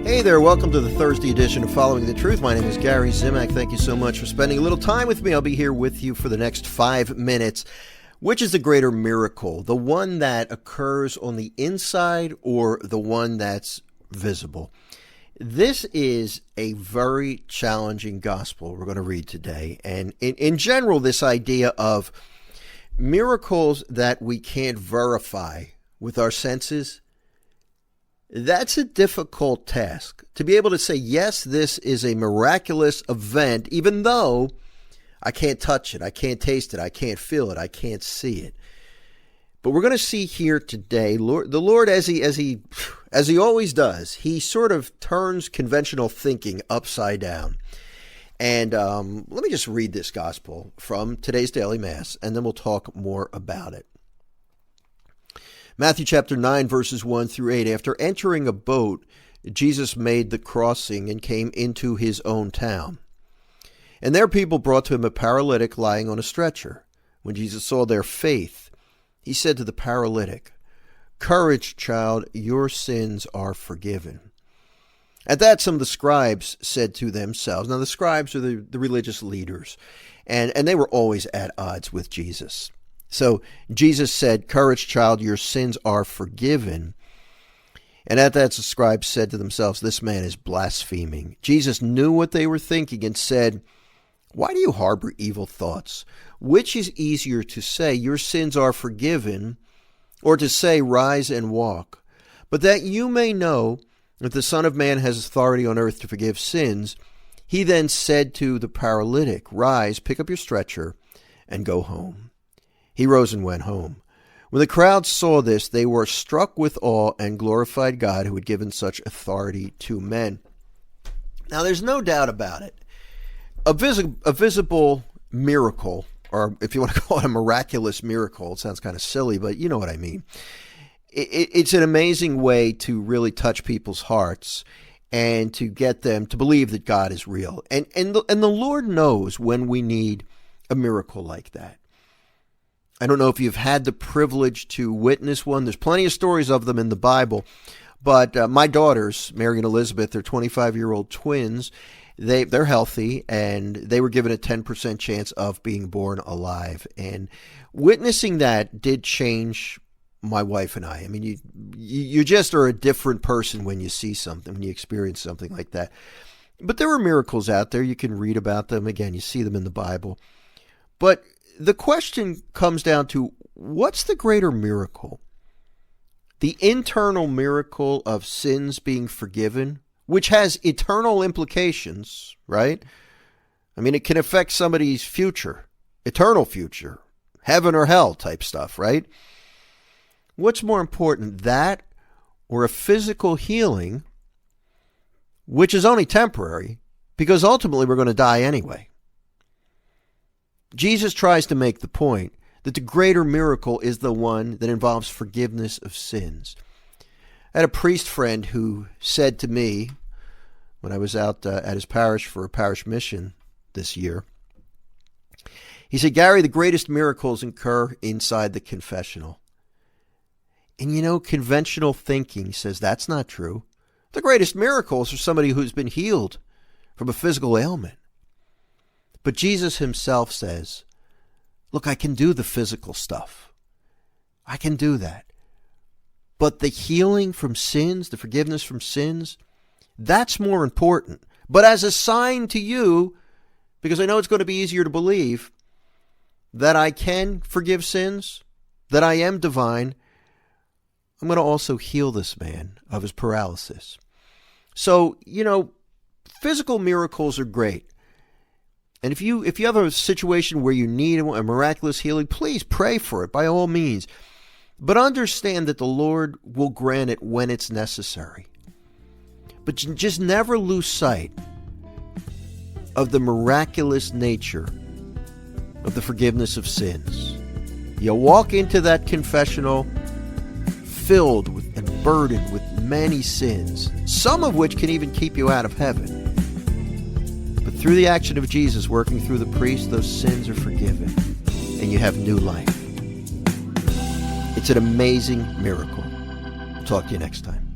Hey there, welcome to the Thursday edition of Following the Truth. My name is Gary Zimak. Thank you so much for spending a little time with me. I'll be here with you for the next 5 minutes. Which is the greater miracle? The one that occurs on the inside or the one that's visible? This is a very challenging gospel we're going to read today. And in general, this idea of miracles that we can't verify with our senses, that's a difficult task. To be able to say, yes, this is a miraculous event, even though I can't touch it, I can't taste it, I can't feel it, I can't see it. But we're going to see here today, the Lord, as he always does, he sort of turns conventional thinking upside down. And let me just read this gospel from today's daily mass, and then we'll talk more about it. Matthew chapter 9, verses 1 through 8. After entering a boat, Jesus made the crossing and came into his own town. And there people brought to him a paralytic lying on a stretcher. When Jesus saw their faith, he said to the paralytic, "Courage, child, your sins are forgiven." At that, some of the scribes said to themselves, now the scribes are the religious leaders, and they were always at odds with Jesus. So Jesus said, "Courage, child, your sins are forgiven." And at that, the scribes said to themselves, "This man is blaspheming." Jesus knew what they were thinking and said, "Why do you harbor evil thoughts? Which is easier to say, 'Your sins are forgiven,' or to say, 'Rise and walk'? But that you may know that the Son of Man has authority on earth to forgive sins," he then said to the paralytic, "Rise, pick up your stretcher, and go home." He rose and went home. When the crowd saw this, they were struck with awe and glorified God who had given such authority to men. Now, there's no doubt about it. A visible miracle, or if you want to call it a miraculous miracle, it sounds kind of silly, but you know what I mean. It's an amazing way to really touch people's hearts and to get them to believe that God is real. And the Lord knows when we need a miracle like that. I don't know if you've had the privilege to witness one. There's plenty of stories of them in the Bible. But my daughters, Mary and Elizabeth, they're 25-year-old twins. They're healthy, and they were given a 10% chance of being born alive. And witnessing that did change my wife and I. I mean, you just are a different person when you see something, when you experience something like that. But there were miracles out there. You can read about them. Again, you see them in the Bible. But the question comes down to, what's the greater miracle? The internal miracle of sins being forgiven, which has eternal implications, right? I mean, it can affect somebody's future, eternal future, heaven or hell type stuff, right? What's more important, that or a physical healing, which is only temporary, because ultimately we're going to die anyway? Jesus tries to make the point that the greater miracle is the one that involves forgiveness of sins. I had a priest friend who said to me when I was out at his parish for a parish mission this year, he said, "Gary, the greatest miracles occur inside the confessional." And you know, conventional thinking says that's not true. The greatest miracles are somebody who's been healed from a physical ailment. But Jesus himself says, look, I can do the physical stuff. I can do that. But the healing from sins, the forgiveness from sins, that's more important. But as a sign to you, because I know it's going to be easier to believe, that I can forgive sins, that I am divine, I'm going to also heal this man of his paralysis. So, you know, physical miracles are great. And if you have a situation where you need a miraculous healing, please pray for it by all means. But understand that the Lord will grant it when it's necessary. But just never lose sight of the miraculous nature of the forgiveness of sins. You walk into that confessional filled with and burdened with many sins, some of which can even keep you out of heaven. But through the action of Jesus working through the priest, those sins are forgiven and you have new life. It's an amazing miracle. Talk to you next time.